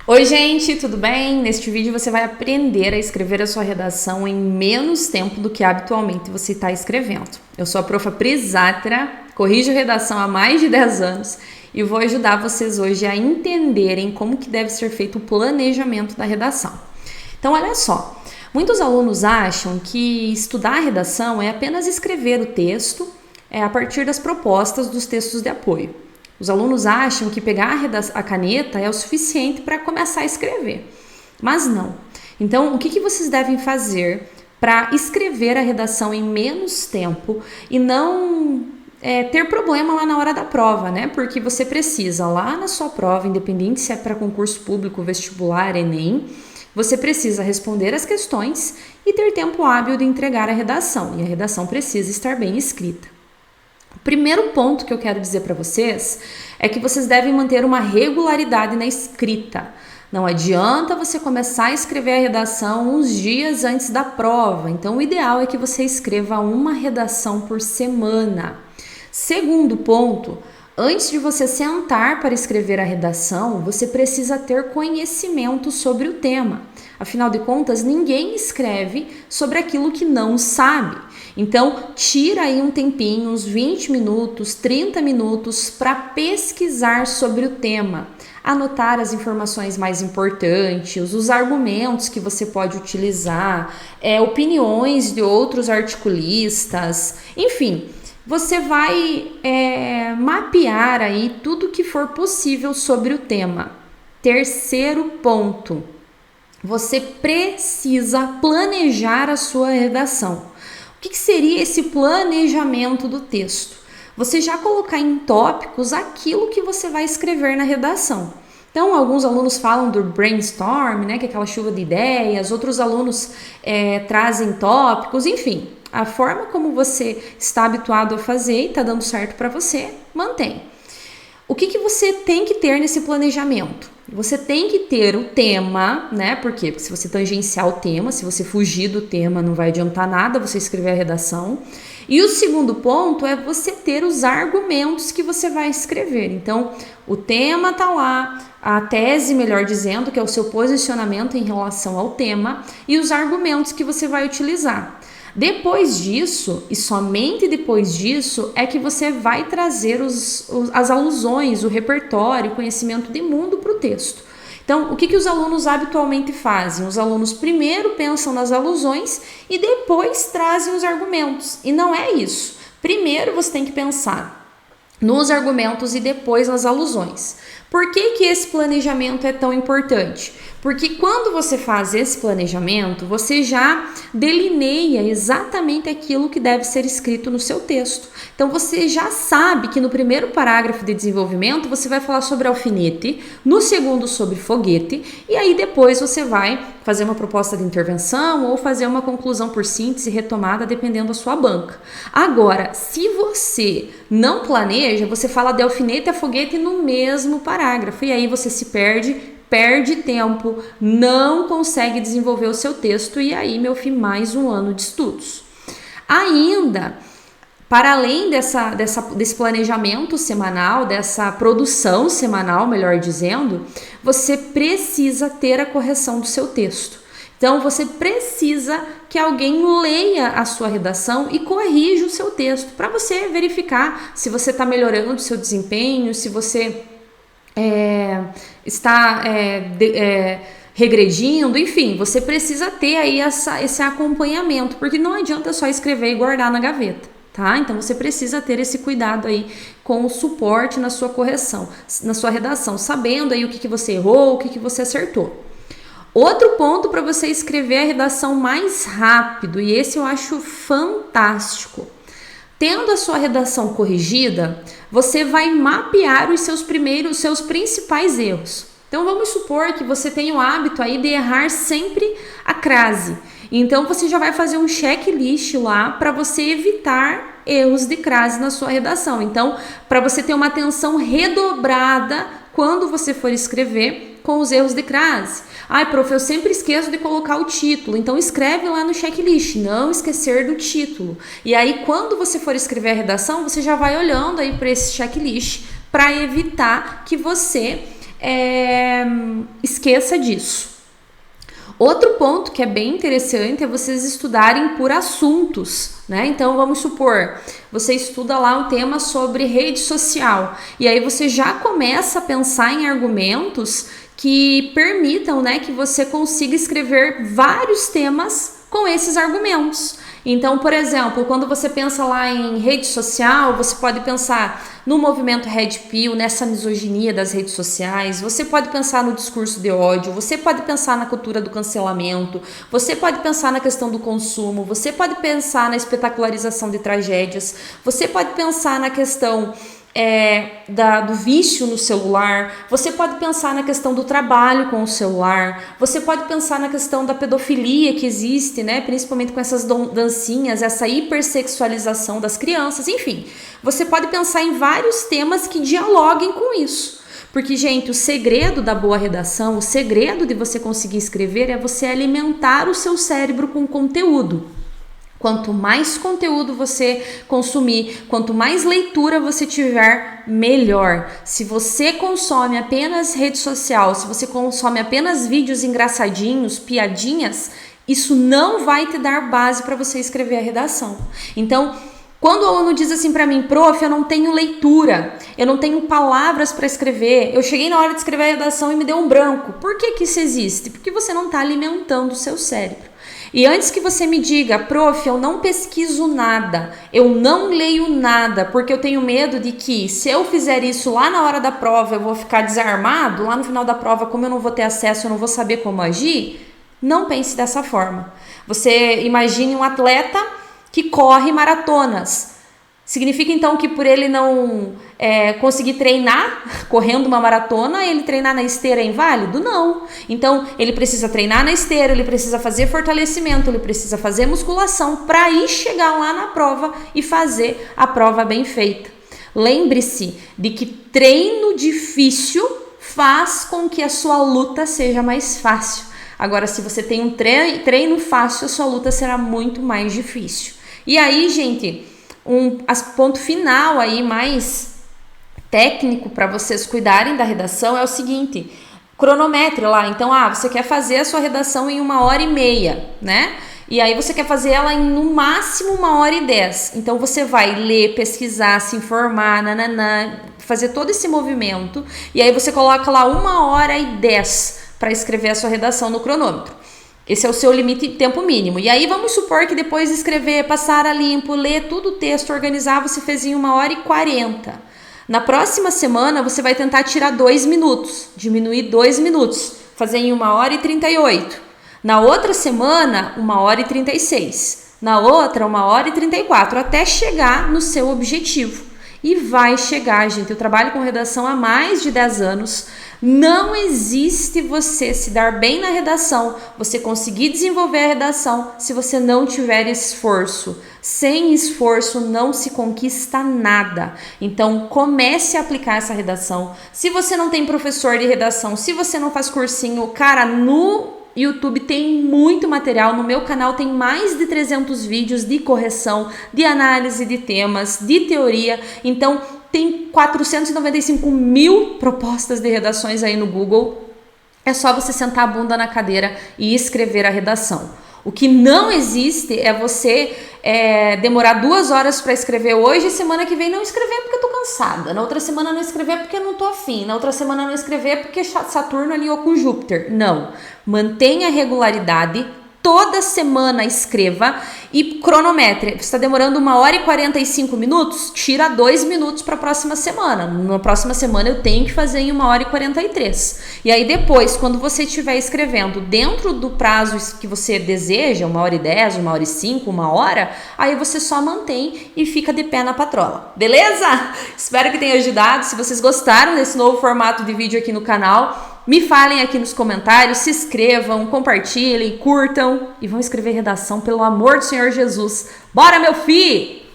Oi, gente, tudo bem? Neste vídeo você vai aprender a escrever a sua redação em menos tempo do que habitualmente você está escrevendo. Eu sou a profa Prisátera, corrijo redação há mais de 10 anos e vou ajudar vocês hoje a entenderem como que deve ser feito o planejamento da redação. Então, olha só, muitos alunos acham que estudar a redação é apenas escrever o texto a partir das propostas dos textos de apoio. Os alunos acham que pegar a caneta é o suficiente para começar a escrever, mas não. Então, o que vocês devem fazer para escrever a redação em menos tempo e não ter problema lá na hora da prova, né? Porque você precisa, lá na sua prova, independente se é para concurso público, vestibular, Enem, você precisa responder as questões e ter tempo hábil de entregar a redação, e a redação precisa estar bem escrita. O primeiro ponto que eu quero dizer para vocês é que vocês devem manter uma regularidade na escrita. Não adianta você começar a escrever a redação uns dias antes da prova. Então, o ideal é que você escreva uma redação por semana. Segundo ponto, antes de você sentar para escrever a redação, você precisa ter conhecimento sobre o tema. Afinal de contas, ninguém escreve sobre aquilo que não sabe. Então, tira aí um tempinho, uns 20 minutos, 30 minutos para pesquisar sobre o tema. Anotar as informações mais importantes, os argumentos que você pode utilizar, opiniões de outros articulistas, enfim. Você vai mapear aí tudo que for possível sobre o tema. Terceiro ponto, você precisa planejar a sua redação. O que seria esse planejamento do texto? Você já colocar em tópicos aquilo que você vai escrever na redação. Então, alguns alunos falam do brainstorm, né, que é aquela chuva de ideias, outros alunos trazem tópicos, enfim. A forma como você está habituado a fazer e está dando certo para você, mantém. O que você tem que ter nesse planejamento? Você tem que ter o tema, né? Por quê? Porque se você tangenciar o tema, se você fugir do tema, não vai adiantar nada você escrever a redação. E o segundo ponto é você ter os argumentos que você vai escrever. Então, o tema tá lá, a tese, melhor dizendo, que é o seu posicionamento em relação ao tema, e os argumentos que você vai utilizar. Depois disso, e somente depois disso, é que você vai trazer as alusões, o repertório, o conhecimento de mundo para o texto. Então, o que os alunos habitualmente fazem? Os alunos primeiro pensam nas alusões e depois trazem os argumentos. E não é isso. Primeiro você tem que pensar nos argumentos e depois nas alusões. Por que esse planejamento é tão importante? Porque quando você faz esse planejamento, você já delineia exatamente aquilo que deve ser escrito no seu texto. Então, você já sabe que no primeiro parágrafo de desenvolvimento, você vai falar sobre alfinete, no segundo sobre foguete, e aí depois você vai fazer uma proposta de intervenção ou fazer uma conclusão por síntese retomada, dependendo da sua banca. Agora, se você não planeja, você fala de alfinete a foguete no mesmo parágrafo, e aí você se perde tempo, não consegue desenvolver o seu texto e aí, meu filho, mais um ano de estudos. Ainda, para além desse planejamento semanal, dessa produção semanal, melhor dizendo, você precisa ter a correção do seu texto. Então, você precisa que alguém leia a sua redação e corrija o seu texto, para você verificar se você está melhorando o seu desempenho, se você está regredindo, enfim, você precisa ter aí esse acompanhamento, porque não adianta só escrever e guardar na gaveta, tá? Então você precisa ter esse cuidado aí com o suporte na sua correção, na sua redação, sabendo aí o que você errou, o que você acertou. Outro ponto para você escrever a redação mais rápido, e esse eu acho fantástico. Tendo a sua redação corrigida, você vai mapear os seus principais erros. Então, vamos supor que você tenha o hábito aí de errar sempre a crase. Então, você já vai fazer um checklist lá para você evitar erros de crase na sua redação. Então, para você ter uma atenção redobrada quando você for escrever com os erros de crase. Ai, prof, eu sempre esqueço de colocar o título, então escreve lá no checklist, não esquecer do título. E aí, quando você for escrever a redação, você já vai olhando aí para esse checklist para evitar que você esqueça disso. Outro ponto que é bem interessante é vocês estudarem por assuntos, né? Então, vamos supor, você estuda lá um tema sobre rede social, e aí você já começa a pensar em argumentos que permitam, né, que você consiga escrever vários temas com esses argumentos. Então, por exemplo, quando você pensa lá em rede social, você pode pensar no movimento Red Pill, nessa misoginia das redes sociais, você pode pensar no discurso de ódio, você pode pensar na cultura do cancelamento, você pode pensar na questão do consumo, você pode pensar na espetacularização de tragédias, você pode pensar na questão do vício no celular, você pode pensar na questão do trabalho com o celular, você pode pensar na questão da pedofilia que existe, né, principalmente com essas dancinhas, essa hipersexualização das crianças, enfim, você pode pensar em vários temas que dialoguem com isso. Porque, gente, o segredo da boa redação, o segredo de você conseguir escrever é você alimentar o seu cérebro com conteúdo. Quanto mais conteúdo você consumir, quanto mais leitura você tiver, melhor. Se você consome apenas rede social, se você consome apenas vídeos engraçadinhos, piadinhas, isso não vai te dar base para você escrever a redação. Então, quando o aluno diz assim para mim, prof, eu não tenho leitura, eu não tenho palavras para escrever, eu cheguei na hora de escrever a redação e me deu um branco. Por que isso existe? Porque você não está alimentando o seu cérebro. E antes que você me diga, prof, eu não pesquiso nada, eu não leio nada, porque eu tenho medo de que se eu fizer isso lá na hora da prova eu vou ficar desarmado, lá no final da prova, como eu não vou ter acesso, eu não vou saber como agir, não pense dessa forma. Você imagine um atleta que corre maratonas. Significa então que por ele não conseguir treinar correndo uma maratona, ele treinar na esteira é inválido? Não. Então ele precisa treinar na esteira, ele precisa fazer fortalecimento, ele precisa fazer musculação para ir chegar lá na prova e fazer a prova bem feita. Lembre-se de que treino difícil faz com que a sua luta seja mais fácil. Agora, se você tem um treino fácil, a sua luta será muito mais difícil. E aí, gente, ponto final aí mais técnico para vocês cuidarem da redação é o seguinte: cronometre lá. Então, você quer fazer a sua redação em 1h30, né? E aí você quer fazer ela em no máximo 1h10. Então você vai ler, pesquisar, se informar, fazer todo esse movimento. E aí você coloca lá 1h10 para escrever a sua redação no cronômetro. Esse é o seu limite de tempo mínimo. E aí vamos supor que depois de escrever, passar a limpo, ler tudo o texto, organizar, você fez em 1h40. Na próxima semana você vai tentar tirar 2 minutos, diminuir 2 minutos, fazer em 1h38. Na outra semana, 1h36. Na outra, 1h34, até chegar no seu objetivo. E vai chegar, gente. Eu trabalho com redação há mais de 10 anos. Não existe você se dar bem na redação, você conseguir desenvolver a redação se você não tiver esforço. Sem esforço não se conquista nada. Então comece a aplicar essa redação. Se você não tem professor de redação, se você não faz cursinho, cara, no YouTube tem muito material, no meu canal tem mais de 300 vídeos de correção, de análise de temas, de teoria, então tem 495 mil propostas de redações aí no Google, é só você sentar a bunda na cadeira e escrever a redação. O que não existe é você demorar 2 horas para escrever hoje e semana que vem não escrever porque eu tô cansada. Na outra semana não escrever porque eu não tô afim. Na outra semana não escrever porque Saturno alinhou com Júpiter. Não. Mantenha a regularidade. Toda semana escreva e cronometre. Você está demorando 1h45, tira 2 minutos para a próxima semana. Na próxima semana eu tenho que fazer em 1h43. E aí depois, quando você estiver escrevendo dentro do prazo que você deseja, 1h10, 1h05, 1h, aí você só mantém e fica de pé na patrola. Beleza? Espero que tenha ajudado. Se vocês gostaram desse novo formato de vídeo aqui no canal, me falem aqui nos comentários, se inscrevam, compartilhem, curtam e vão escrever redação, pelo amor do Senhor Jesus. Bora, meu filho!